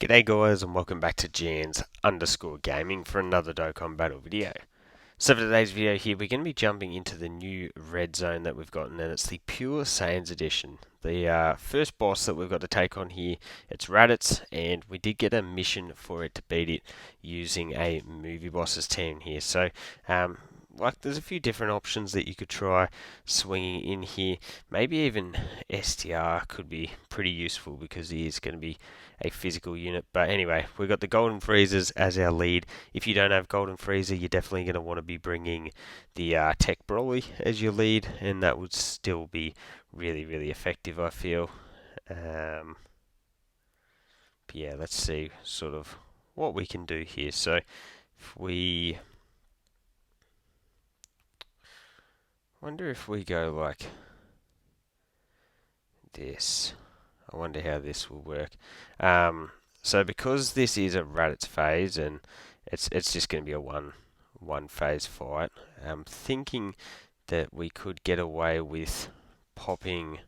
G'day guys and welcome back to Jans_gaming for another Dokkan battle video. So for today's video here we're going to be jumping into the new red zone that we've gotten, and it's the Pure Saiyans edition. The first boss that we've got to take on here, it's Raditz, and we did get a mission for it to beat it using a movie bosses team here. So there's a few different options that you could try swinging in here. Maybe even STR could be pretty useful because he is going to be a physical unit. But anyway, we've got the Golden Freezers as our lead. If you don't have Golden Freezer, you're definitely going to want to be bringing the Tech Broly as your lead, and that would still be really effective, I feel. But yeah, let's see sort of what we can do here. So if we wonder if we go like this. I wonder how this will work. So because this is a Raditz phase and it's just going to be a one phase fight, I'm thinking that we could get away with popping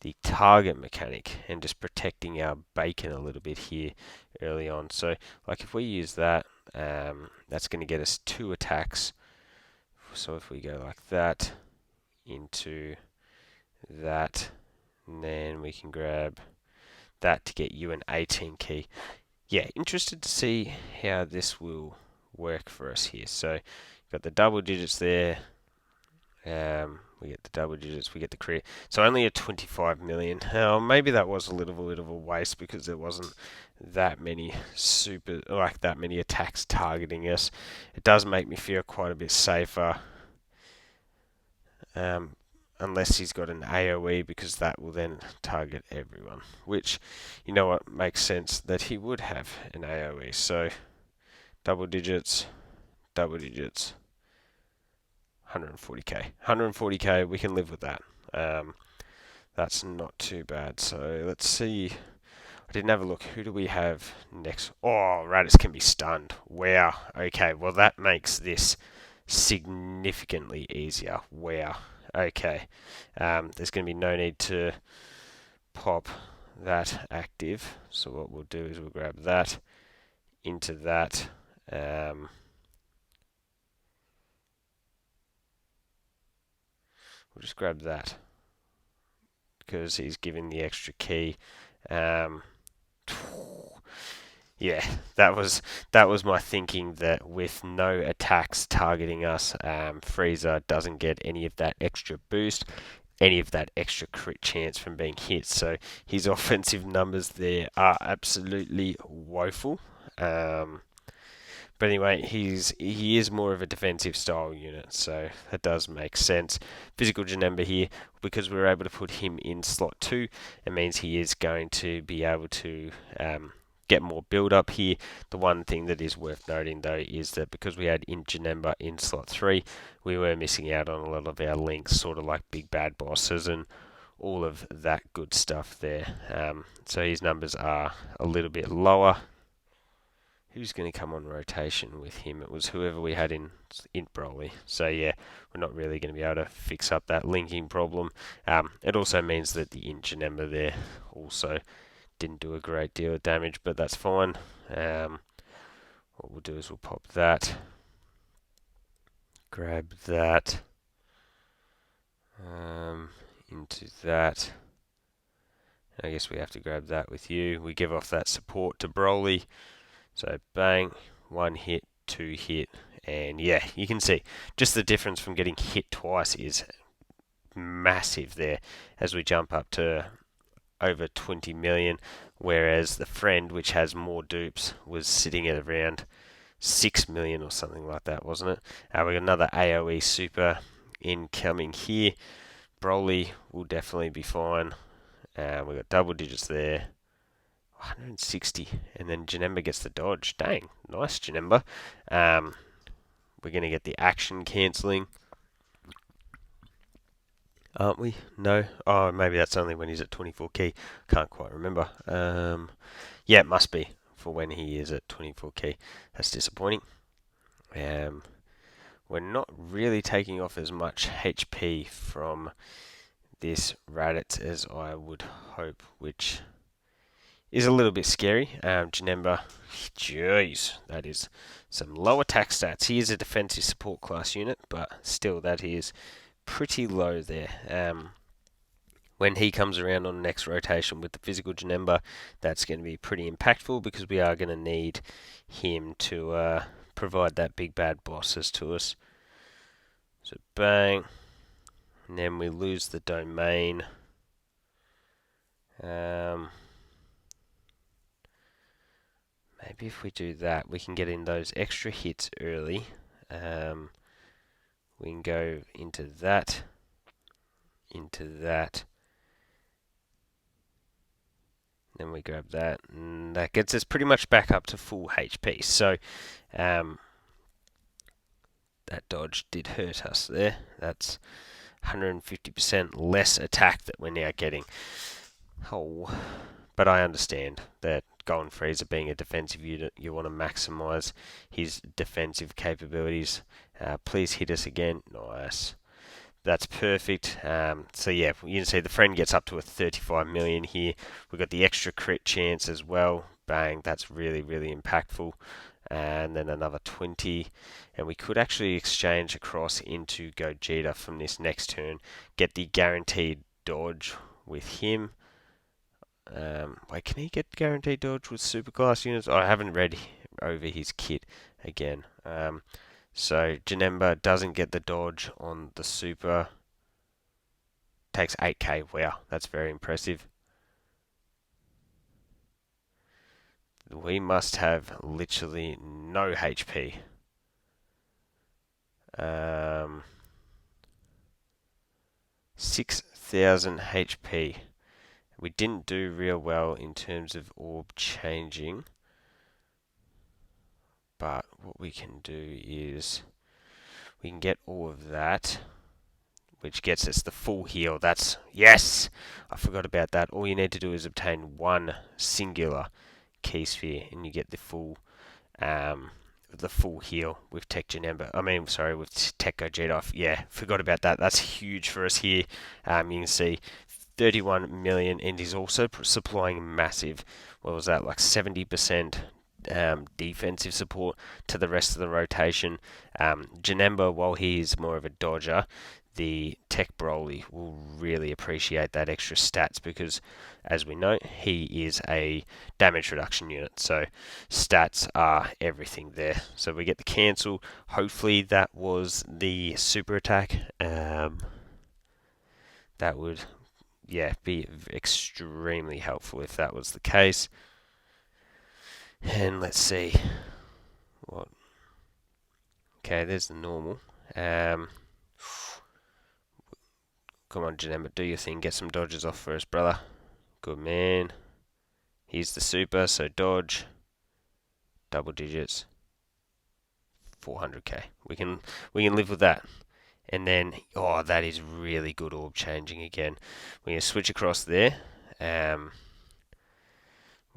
the target mechanic and just protecting our bacon a little bit here early on. So like if we use that, that's going to get us 2 attacks. So if we go like that into that, and then we can grab that to get you an 18 key. Yeah, interested to see how this will work for us here. So got the double digits there. We get the double digits, we get the crit. So only a 25 million. Maybe that was a little of a waste because there wasn't that many that many attacks targeting us. It does make me feel quite a bit safer. Unless he's got an AoE, because that will then target everyone, which, you know what, makes sense that he would have an AoE. So double digits, 140k. 140k, we can live with that. That's not too bad. So let's see. I didn't have a look. Who do we have next? Oh, Raditz can be stunned. Wow. Okay, well that makes this significantly easier. Wow. Okay, there's going to be no need to pop that active, so what we'll do is we'll grab that into that. We'll just grab that because he's giving the extra key. Yeah, that was my thinking, that with no attacks targeting us, Frieza doesn't get any of that extra boost, any of that extra crit chance from being hit. So his offensive numbers there are absolutely woeful. But anyway, he is more of a defensive style unit, so that does make sense. Physical Janemba here, because we were able to put him in slot 2, it means he is going to be able to get more build up here. The one thing that is worth noting though is that because we had in Janemba in slot 3, we were missing out on a lot of our links, sort of like big bad bosses and all of that good stuff there. So his numbers are a little bit lower. Who's going to come on rotation with him? It was whoever we had in Broly. So yeah, we're not really going to be able to fix up that linking problem. It also means that the in Janemba there also didn't do a great deal of damage, but that's fine. What we'll do is we'll pop that, grab that into that. I guess we have to grab that with you. We give off that support to Broly. So bang, 1 hit, 2 hit, and yeah, you can see just the difference from getting hit twice is massive there as we jump up to over 20 million, whereas the friend, which has more dupes, was sitting at around 6 million or something like that, wasn't it? We got another AoE super incoming here. Broly will definitely be fine. We got double digits there. 160, and then Janemba gets the dodge. Dang, nice Janemba. We're going to get the action cancelling, aren't we? No? Oh, maybe that's only when he's at 24 key. Can't quite remember. Yeah, it must be for when he is at 24 key. That's disappointing. We're not really taking off as much HP from this Raditz as I would hope, which is a little bit scary. Janemba, jeez, that is some low attack stats. He is a defensive support class unit, but still, that is pretty low there. When he comes around on the next rotation with the physical Janemba, that's going to be pretty impactful because we are going to need him to provide that big bad bosses to us. So bang, and then we lose the domain. Maybe if we do that, we can get in those extra hits early. We can go into that, then we grab that, and that gets us pretty much back up to full HP. So that dodge did hurt us there. That's 150% less attack that we're now getting. Oh, but I understand that Golden Frieza being a defensive unit, you want to maximize his defensive capabilities. Please hit us again. Nice. That's perfect. So yeah, you can see the friend gets up to a 35 million here. We've got the extra crit chance as well. Bang, that's really, really impactful. And then another 20. And we could actually exchange across into Gogeta from this next turn. Get the guaranteed dodge with him. Wait, can he get guaranteed dodge with superclass units? I haven't read over his kit again. So Janemba doesn't get the dodge on the super. Takes 8k. Wow, that's very impressive. We must have literally no HP. 6,000 HP. We didn't do real well in terms of orb changing. But what we can do is we can get all of that, which gets us the full heal. That's, yes! I forgot about that. All you need to do is obtain one singular key sphere and you get the full heal with Tech Janemba. With Tech Gogeta. Yeah, forgot about that. That's huge for us here. You can see 31 million, and he's also supplying massive, what was that, like 70% defensive support to the rest of the rotation. Janemba, while he's more of a dodger, the Tech Broly will really appreciate that extra stats because, as we know, he is a damage reduction unit. So stats are everything there. So we get the cancel. Hopefully that was the super attack. That would, yeah, be extremely helpful if that was the case. And let's see what. Okay, there's the normal. Come on, Janemba, do your thing. Get some dodges off for us, brother. Good man. Here's the super, so dodge. Double digits. 400k. We can live with that. And then, oh, that is really good orb changing again. We're going to switch across there. We're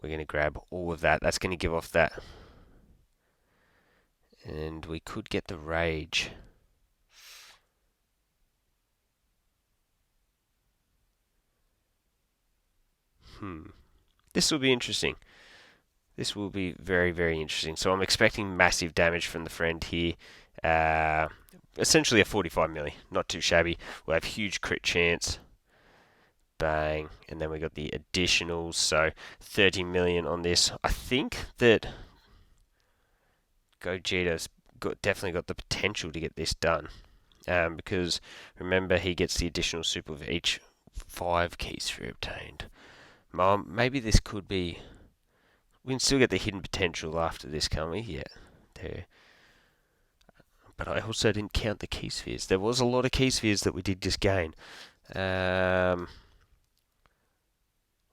going to grab all of that. That's going to give off that. And we could get the rage. This will be interesting. This will be very, very interesting. So I'm expecting massive damage from the friend here. Essentially a 45 milli. Not too shabby. We'll have huge crit chance. Bang. And then we got the additionals. So 30 million on this. I think that Gogeta's definitely got the potential to get this done. Because remember, he gets the additional super of each 5 keys for obtained. Maybe this could be. We can still get the hidden potential after this, can't we? Yeah, there. But I also didn't count the key spheres. There was a lot of key spheres that we did just gain. And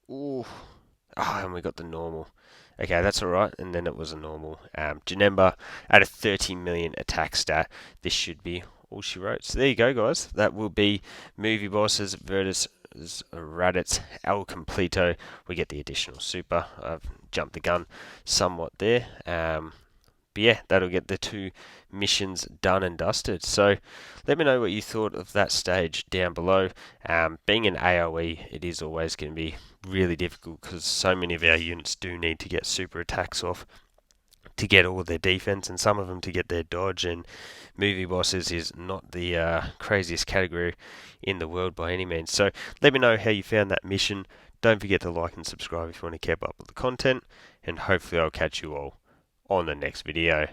we got the normal. Okay, that's alright. And then it was a normal. Janemba at a 30 million attack stat. This should be all she wrote. So there you go, guys. That will be movie bosses versus Raditz El Completo. We get the additional super. I've jumped the gun somewhat there. But yeah, that'll get the 2 missions done and dusted. So let me know what you thought of that stage down below. Being an AoE, it is always going to be really difficult because so many of our units do need to get super attacks off to get all their defense, and some of them to get their dodge. And movie bosses is not the craziest category in the world by any means. So let me know how you found that mission. Don't forget to like and subscribe if you want to keep up with the content, and hopefully I'll catch you all on the next video.